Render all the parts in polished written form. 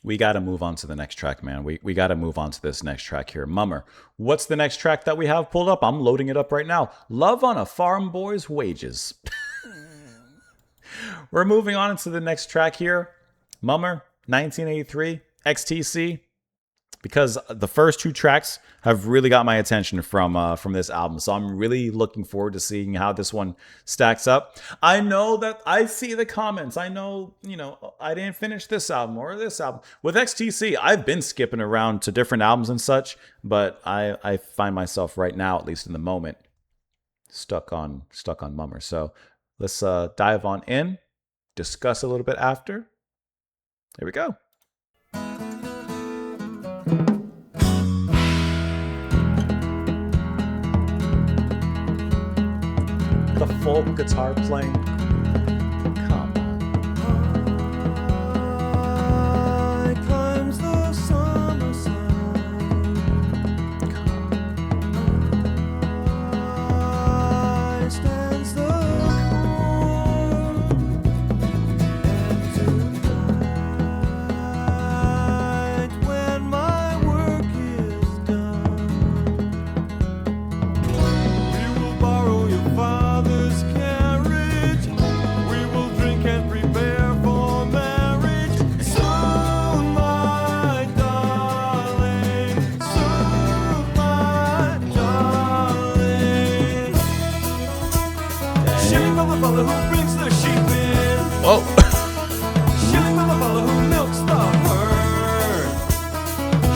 We got to move on to the next track, man. We got to move on to this next track here. Mummer, what's the next track that we have pulled up? I'm loading it up right now. Love on a Farm Boy's Wages. We're moving on to the next track here. Mummer, 1983, XTC. Because the first two tracks have really got my attention from this album. So I'm really looking forward to seeing how this one stacks up. I know that I see the comments. I know, I didn't finish this album or this album. With XTC, I've been skipping around to different albums and such, but I find myself right now, at least in the moment, stuck on Mummer. So let's dive on in, discuss a little bit after. Here we go. The folk guitar playing. Come High climbs the summer sun. High stands the corn. And tonight, when my work is done, we will borrow your father's carriage. We will drink and prepare for marriage. Soon, my darling. Soon, my darling. Shilling for the fellow who brings the sheep in. Whoa. Shilling for the fellow who milks the herd.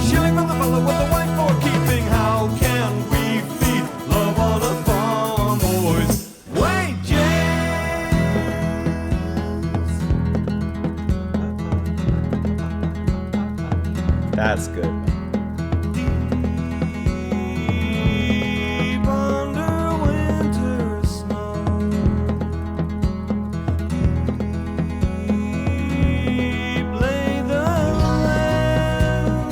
Shilling for the fellow with the wife for keeping. How can we feed love on a farm, boys? Wages. That's good. Deep under winter snow. Deep lay the land.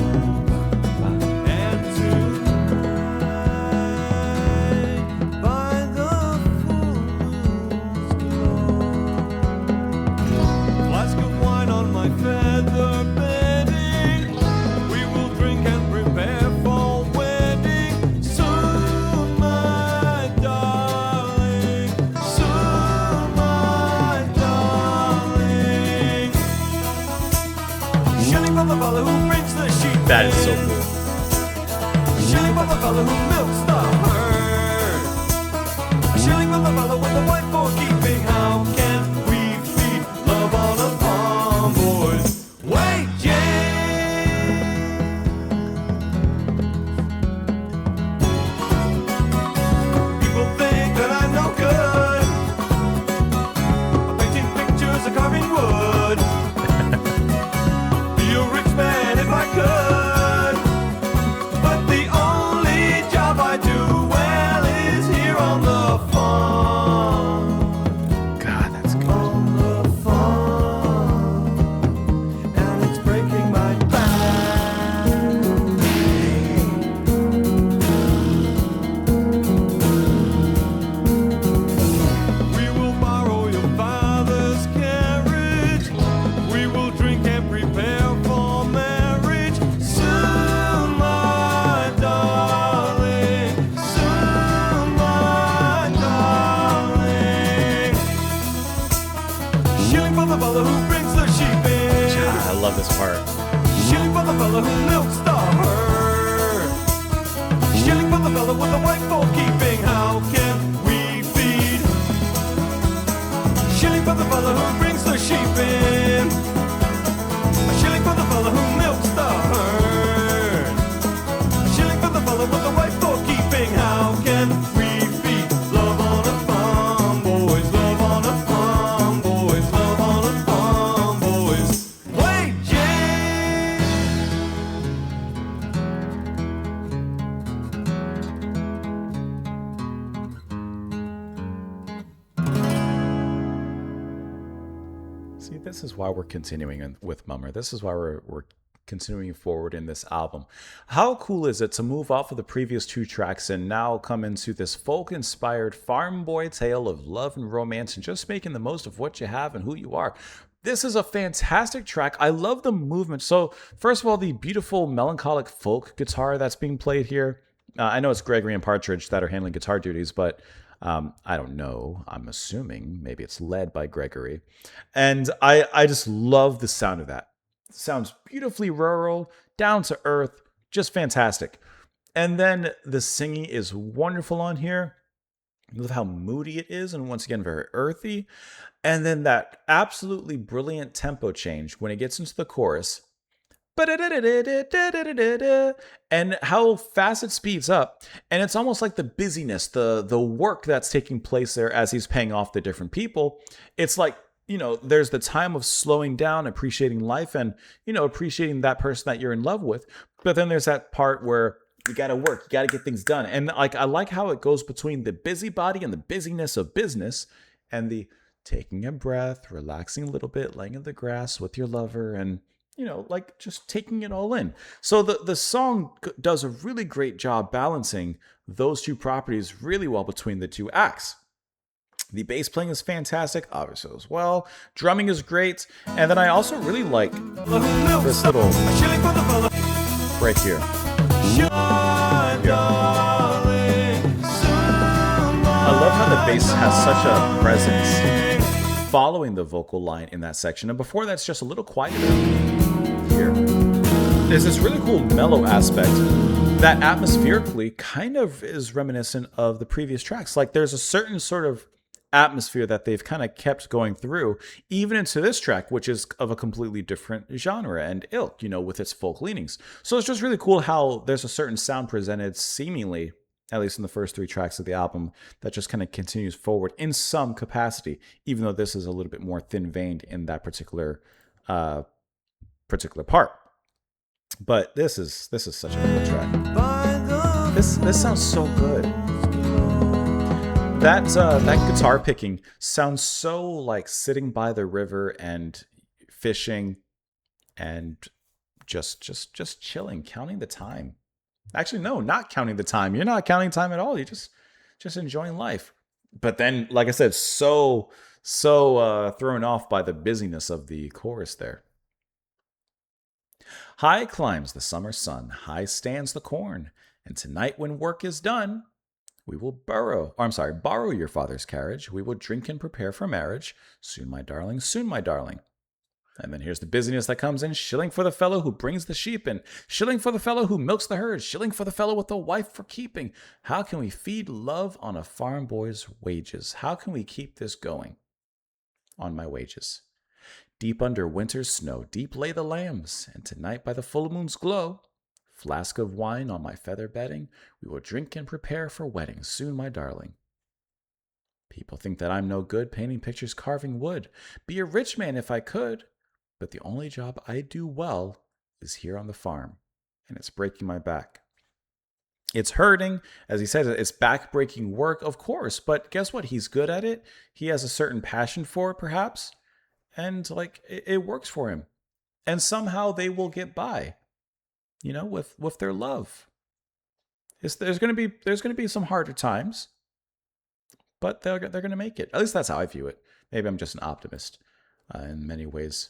And tonight, by the full moon's glow, flask of wine on my feather bedding, we will drink and prepare for wedding. Soon, my darling. Soon, my darling. Shilling for the fellow who brings the sheep. That is so in. cool. Shilling for the fellow who milks the herd. Shilling for the fellow with the wife for keeping. How can we feed love on a farm, boys? Wages. People think that I'm no good. I'm painting pictures or carving wood. Be a rich man if I could. But the only job I do well is here on the farm. God, that's good. On the farm. And it's breaking my back. We will borrow your father's carriage. We will drink and prepare for marriage. Soon, my darling. Soon, my darling. Shilling for the fellow who brings the sheep in. God, I love this part. Shilling for the fellow who milks the herd. Shilling for the fellow with the wife for keeping. How can we feed? Shilling for the fellow who brings the sheep in. A shilling for the fellow who milks the herd. Shilling for the fellow with the wife for keeping. How can we feed love on a farm, boys? Love on a farm, boys. Love on a farm, boys. Wages. See, this is why we're continuing with Mummer. This is why we're continuing forward in this album. How cool is it to move off of the previous two tracks and now come into this folk-inspired farm boy tale of love and romance and just making the most of what you have and who you are? This is a fantastic track. I love the movement. So, first of all, the beautiful melancholic folk guitar that's being played here. I know it's Gregory and Partridge that are handling guitar duties, but I don't know. I'm assuming maybe it's led by Gregory. And I just love the sound of that. It sounds beautifully rural, down to earth, just fantastic. And then the singing is wonderful on here. I love how moody it is, and once again, very earthy. And then that absolutely brilliant tempo change when it gets into the chorus. And how fast it speeds up. And it's almost like the busyness, the work that's taking place there as he's paying off the different people. It's like, there's the time of slowing down, appreciating life, and, appreciating that person that you're in love with. But then there's that part where you got to work, you got to get things done. And I like how it goes between the busybody and the busyness of business and the taking a breath, relaxing a little bit, laying in the grass with your lover, and just taking it all in. So the song does a really great job balancing those two properties really well between the two acts. The bass playing is fantastic, obviously, as well. Drumming is great. And then I also really like this little break here. I love how the bass has such a presence following the vocal line in that section. And before that's just a little quieter here. There's this really cool mellow aspect that atmospherically kind of is reminiscent of the previous tracks. Like there's a certain sort of atmosphere that they've kind of kept going through, even into this track, which is of a completely different genre and ilk, with its folk leanings. So it's just really cool how there's a certain sound presented seemingly, at least in the first 3 tracks of the album, that just kind of continues forward in some capacity, even though this is a little bit more thin-veined in that particular part. But this is such a cool track. This sounds so good. That guitar picking sounds so like sitting by the river and fishing and just chilling, counting the time. Actually, no, not counting the time. You're not counting time at all. You're just enjoying life. But then, like I said, so thrown off by the busyness of the chorus there. High climbs the summer sun, high stands the corn, and tonight when work is done, we will borrow your father's carriage. We will drink and prepare for marriage. Soon, my darling, soon, my darling. And then here's the busyness that comes in. Shilling for the fellow who brings the sheep in. Shilling for the fellow who milks the herd. Shilling for the fellow with a wife for keeping. How can we feed love on a farm boy's wages? How can we keep this going? On my wages. Deep under winter's snow, deep lay the lambs. And tonight by the full moon's glow, flask of wine on my feather bedding, we will drink and prepare for wedding. Soon, my darling. People think that I'm no good painting pictures, carving wood. Be a rich man if I could. But the only job I do well is here on the farm, and it's breaking my back. It's hurting, as he says, it's back-breaking work, of course, but guess what? He's good at it. He has a certain passion for it, perhaps, and it works for him. And somehow they will get by, with their love. There's going to be some harder times, but they're going to make it. At least that's how I view it. Maybe I'm just an optimist in many ways.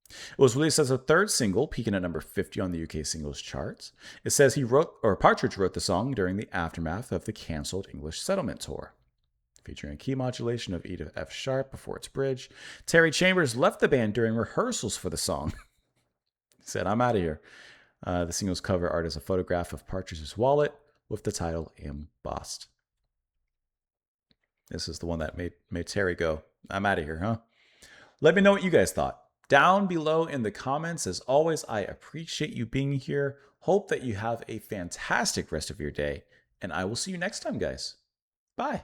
It was released as a 3rd single, peaking at number 50 on the UK singles charts. It says Partridge wrote the song during the aftermath of the cancelled English Settlement Tour. Featuring a key modulation of E to F sharp before its bridge, Terry Chambers left the band during rehearsals for the song. He said, I'm out of here. The single's cover art is a photograph of Partridge's wallet with the title embossed. This is the one that made Terry go, I'm out of here, huh? Let me know what you guys thought. Down below in the comments. As always, I appreciate you being here. Hope that you have a fantastic rest of your day, and I will see you next time, guys. Bye.